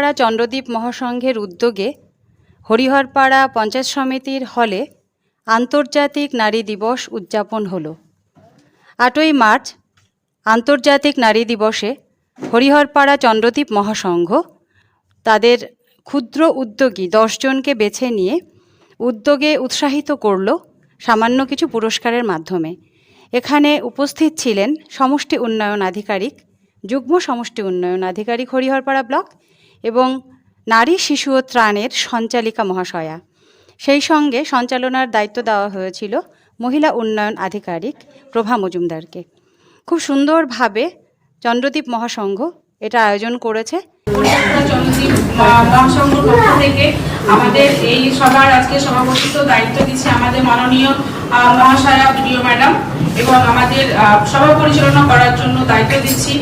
হরিহরপাড়া চন্দ্রদ্বীপ মহাসংঘের উদ্যোগে হরিহরপাড়া পঞ্চায়েত সমিতির হলে আন্তর্জাতিক নারী দিবস উদযাপন হলো। 8ই মার্চ আন্তর্জাতিক নারী দিবসে হরিহরপাড়া চন্দ্রদ্বীপ মহাসংঘ তাদের ক্ষুদ্র উদ্যোগী 10 জনকে বেছে নিয়ে উদ্যোগে উৎসাহিত করল সামান্য কিছু পুরস্কারের মাধ্যমে। এখানে উপস্থিত ছিলেন সমষ্টি উন্নয়ন আধিকারিক, যুগ্ম সমষ্টি উন্নয়ন আধিকারিক হরিহরপাড়া ব্লক এবং নারী শিশু ও ত্রাণের সঞ্চালিকা মহাশয়া। সেই সঙ্গে সঞ্চালনার দায়িত্ব দেওয়া হয়েছিল মহিলা উন্নয়ন আধিকারিক প্রভা মজুমদারকে। খুব সুন্দরভাবে চন্দ্রদ্বীপ মহাসংঘ এটা আয়োজন করেছে। চন্দ্রদ্বীপ মহাসংঘের পক্ষ থেকে আমাদের এই সবার আজকে সভাপতিত্ব দায়িত্ব দিচ্ছে আমাদের মাননীয় মহাশয়া বিডিও ম্যাডাম এবং আমাদের সভা পরিচালনা করার জন্য দায়িত্ব দিচ্ছি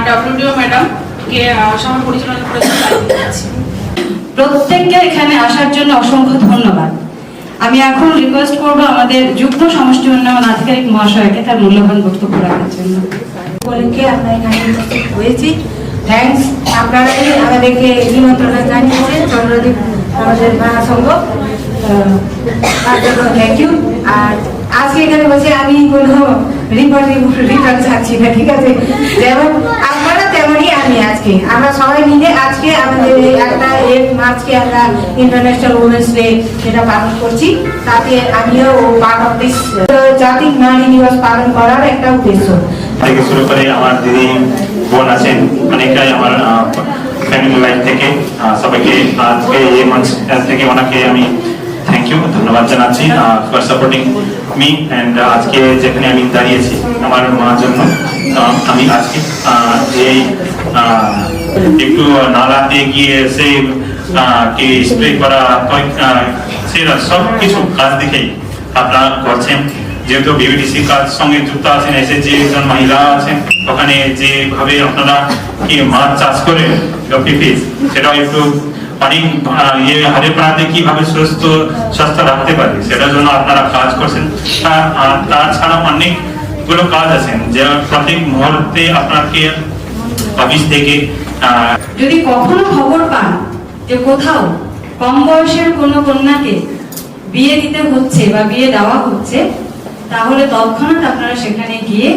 ডব্লিউডিও ম্যাডামকে সভা পরিচালনা করার জন্য দায়িত্ব দিচ্ছি। প্রত্যেককে এখানে আসার জন্য অসংখ্য ধন্যবাদ। আমি এখন রিকোয়েস্ট করব আমাদের যুগ্ম সমষ্টি উন্নয়ন আধিকারিক মহাশয়কে তার মূল্যবান বক্তব্য রাখার জন্য। বলেকে আমরা এখানে উপস্থিত হয়েছি, থ্যাঙ্কস। আপনারা আমাদেরকে নিমন্ত্রণ জানিয়েছেন চন্দ্রদ্বীপ আমাদের মহাসংঘ, তার জন্য থ্যাংক ইউ। আর আজকে এখানে বসে আমি কোনো রিটার্ন চাচ্ছি না, ঠিক আছে? যেমন আপনারা তেমনই আমি আজকে আমরা সবাই মিলে আজকে আমাদের একটা 8 মার্চকে আমরা ইন্টারন্যাশনাল উমেন্স ডে সেটা পালন করছি। তাতে আমিও পার্ট অফ দিস জাতিক নারী দিবস পালন করার একটা উদ্দেশ্য। থেকে শুরু করে আমার দিদি বোন আছেন অনেকটাই আমার ফ্যামিলি লাইফ থেকে সবাইকে আজকে এই মঞ্চ থেকে ওনাকে আমি থ্যাংক ইউ ধন্যবাদ জানাচ্ছি ফর সাপোর্টিং মি অ্যান্ড আজকে যেখানে আমি দাঁড়িয়েছি আমার মার জন্য আমি আজকে যে একটু নালাতে গিয়ে সে কি স্প্রে করা সেরা সব কিছু কাজ দেখেই আপনারা করছেন। যেহেতু বিবিডিসি কাজ সঙ্গে যুক্ত আছেন, এসে যে একজন মহিলা আছেন ওখানে যেভাবে আপনারা কি মাছ চাষ করে সেটাও একটু অনেক হরিহরপাড়াতে কিভাবে সুস্থ রাখতে পারে সেটার জন্য আপনারা কাজ করছেন। তাছাড়া অনেকগুলো কাজ আছেন যে প্রত্যেক মুহূর্তে আপনাকে অফিস থেকে যদি কখনো খবর পান যে কোথাও কম বয়সের কোনো কন্যাকে বিয়ে দিতে হচ্ছে বা বিয়ে দেওয়া হচ্ছে, তাহলে তৎক্ষণাৎ আপনারা সেখানে গিয়ে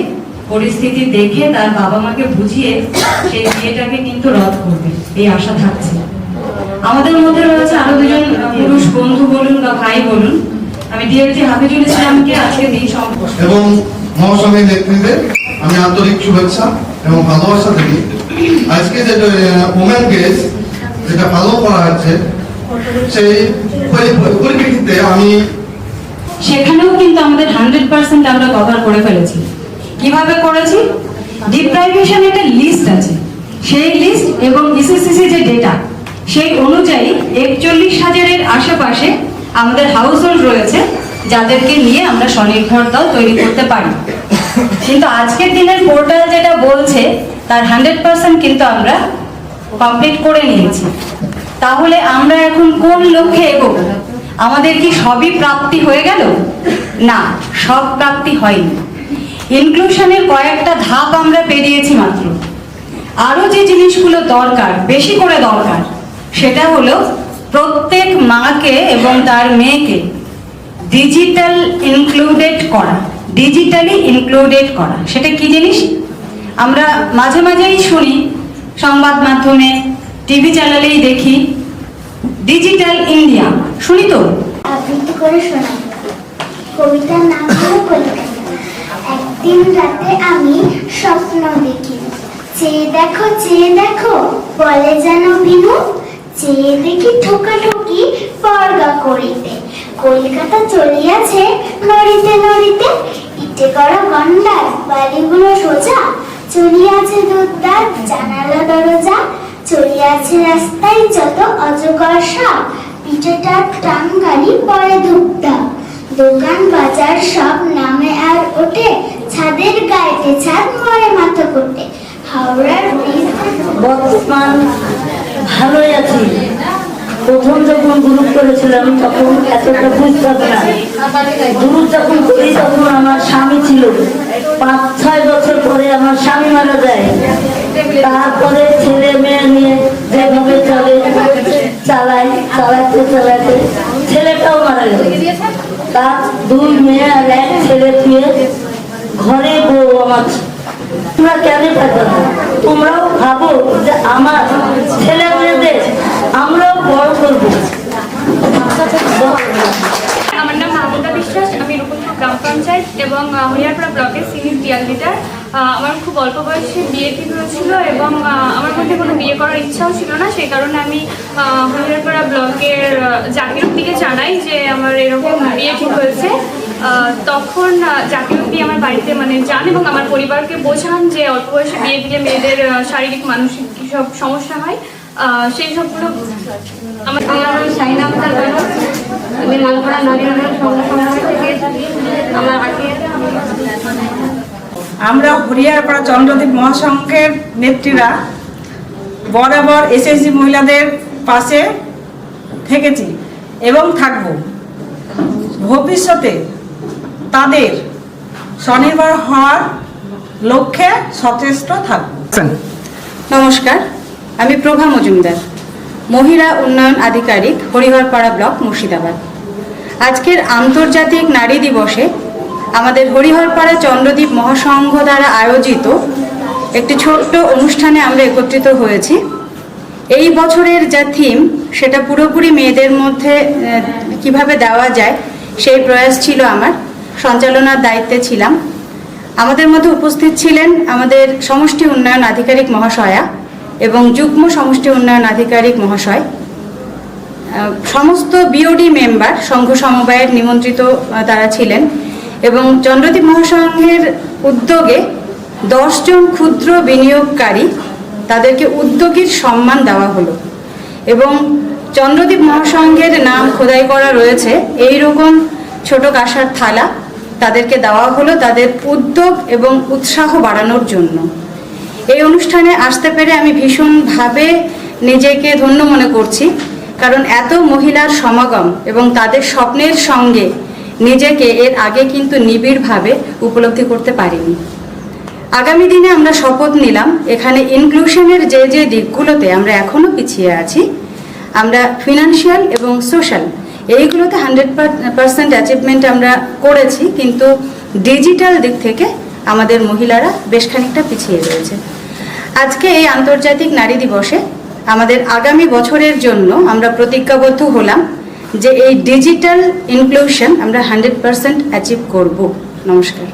পরিস্থিতি দেখে তার বাবা মাকে বুঝিয়ে সেই বিয়েটাকে কিন্তু রদ করবে, এই আশা থাকছে। আমাদের মধ্যে রয়েছে আরো 2 জন পুরুষ বন্ধু বলুন বা ভাই বলুন। আমি ডিএলজি হাফিজুল ইসলামকে আজকে দিন এবং মহাসংঘের নেতৃত্বে আমি আন্তরিক শুভেচ্ছা এবং ভালোবাসা দিই। আজকে যে ওমেন ডে যেটা পালন করা হচ্ছে সেই পরিপ্রেক্ষিতে আমি সেখানেও কিন্তু আমাদের 100% আমরা কভার করে ফেলেছি। কিভাবে করেছি? ডিপ্রাইভেশন একটা লিস্ট আছে, সেই লিস্ট এবং ইসিসিসি যে ডেটা সেই অনুযায়ী 41,000-এর আশেপাশে আমাদের হাউস হোল্ড রয়েছে যাদেরকে নিয়ে আমরা স্বনির্ভর দল তৈরি করতে পারি। কিন্তু আজকের দিনের পোর্টাল যেটা বলছে তার 100% কিন্তু আমরা কমপ্লিট করে নিয়েছি। তাহলে আমরা এখন কোন লক্ষ্যে এগোবো? আমাদের কি সবই প্রাপ্তি হয়ে গেল? না, সব প্রাপ্তি হয়নি। ইনক্লুশনের কয়েকটা ধাপ আমরা পেরিয়েছি মাত্র। আরো যে জিনিসগুলো দরকার, বেশি করে দরকার, সেটা হলো প্রত্যেক মাকে এবং তার মেয়েকে ডিজিটালি ইনক্লুডেড করা। সেটা কি জিনিস? আমরা মাঝে মাঝেই শুনি, সংবাদ মাধ্যমে, টিভি চ্যানেলেই দেখি ডিজিটাল ইন্ডিয়া, শুনি তো? আবৃত্তি করে শোনা কবিতার নাম হলো কলিকাতা। একদিন রাতে আমি স্বপ্ন দেখি, চেয়ে দেখো বলে যেন বিনু, চেয়ে দেখি ঠোকাঠুকি পর্দা করিতে, কলকাতা চলিয়াছে নড়িতে নড়িতে, ইটে করা গন্ডার বাড়িগুলো সোজা, চলিয়াছে দুধদার জানালা দরজা, চলিয়াছে রাস্তায় যত অজগর সাপ, পিঠেটা টান গাড়ি পরে ধুপধা, দোকান বাজার সব নামে আর ওঠে, ছাদের গায়েতে ছাদ মরে মাথা কোটে, হাওড়ার ব্রিজ বর্তমান ভালোই আছি, প্রথম যখন গ্রুপ করেছিলাম তখন এতটা বুঝতাম না। গ্রুপ যখন করি তখন আমার স্বামী ছিল, 5-6 বছর পরে আমার স্বামী মারা যায়। তারপরে ছেলে মেয়ে নিয়ে যেভাবে চালাতে ছেলেটাও মারা গেল। তার 2 মেয়ে আর 1 ছেলে পেয়ে ঘরে বউ আমার। তোমরা কেন পারবে না? তোমরাও ভাবো যে আমার ছেলে মেয়েদের আমরাও বড় করবো। আমার নাম মাহমুদা বিশ্বাস, আমি রূপনপুর গ্রাম পঞ্চায়েত এবং হরিয়ারপাড়া ব্লকের সিনিয়র টিয়াল লিডার। আমার খুব অল্প বয়সে বিয়ে ঠিক হয়েছিল এবং আমার মধ্যে কোনো বিয়ে করার ইচ্ছাও ছিল না। সেই কারণে আমি হরিয়ারপাড়া ব্লকের জাকিরুদ্দিকে জানাই যে আমার এরকম বিয়ে ঠিক হয়েছে। তখন জাকিরুদ্দি আমার বাড়িতে যান এবং আমার পরিবারকে বোঝান যে অল্প বয়সে বিয়ে দিলে মেয়েদের শারীরিক মানসিক সব সমস্যা হয়, সেই সবগুলো আমার শাহিনা আক্তার বেগম, আমি মালপাড়া নারী উন্নয়ন সংগঠন থেকে আমার আমরা হরিয়ারপাড়া চন্দ্রদ্বীপ মহাসংঘের নেত্রীরা বরাবর এসএসজি মহিলাদের পাশে থেকেছি এবং থাকব। ভবিষ্যতে তাদের স্বনির্ভর হওয়ার লক্ষ্যে সচেষ্ট থাকব। নমস্কার, আমি প্রভা মজুমদার, মহিলা উন্নয়ন আধিকারিক, হরিহরপাড়া ব্লক, মুর্শিদাবাদ। আজকের আন্তর্জাতিক নারী দিবসে আমাদের হরিহরপাড়া চন্দ্রদ্বীপ মহাসংঘ দ্বারা আয়োজিত একটি ছোট্ট অনুষ্ঠানে আমরা একত্রিত হয়েছি। এই বছরের যা থিম সেটা পুরোপুরি মেয়েদের মধ্যে কিভাবে দেওয়া যায় সেই প্রয়াস ছিল আমার। সঞ্চালনার দায়িত্বে ছিলাম। আমাদের মধ্যে উপস্থিত ছিলেন আমাদের সমষ্টি উন্নয়ন আধিকারিক মহাশয়া এবং যুগ্ম সমষ্টি উন্নয়ন আধিকারিক মহাশয়, সমস্ত বিওডি মেম্বার, সংঘ সমবায়ের নিমন্ত্রিত তারা ছিলেন এবং চন্দ্রদ্বীপ মহাসংঘের উদ্যোগে 10 জন ক্ষুদ্র বিনিয়োগকারী তাদেরকে উদ্যোগীর সম্মান দেওয়া হলো এবং চন্দ্রদ্বীপ মহাসংঘের নাম খোদাই করা রয়েছে এইরকম ছোট কাঁসার থালা তাদেরকে দেওয়া হলো তাদের উদ্যোগ এবং উৎসাহ বাড়ানোর জন্য। এই অনুষ্ঠানে আসতে পেরে আমি ভীষণভাবে নিজেকে ধন্য মনে করছি, কারণ এত মহিলার সমাগম এবং তাদের স্বপ্নের সঙ্গে নিজেকে এর আগে কিন্তু নিবিড়ভাবে উপলব্ধি করতে পারিনি। আগামী দিনে আমরা শপথ নিলাম এখানে ইনক্লুশনের যে যে দিকগুলোতে আমরা এখনও পিছিয়ে আছি, আমরা ফিনান্সিয়াল এবং সোশ্যাল এইগুলোতে 100% অ্যাচিভমেন্ট আমরা করেছি, কিন্তু ডিজিটাল দিক থেকে আমাদের মহিলারা বেশ খানিকটা পিছিয়ে রয়েছে। আজকে এই আন্তর্জাতিক নারী দিবসে আমাদের আগামী বছরের জন্য আমরা প্রতিজ্ঞাবদ্ধ হলাম যে এই ডিজিটাল ইনক্লুশন আমরা 100% অ্যাচিভ করব। নমস্কার।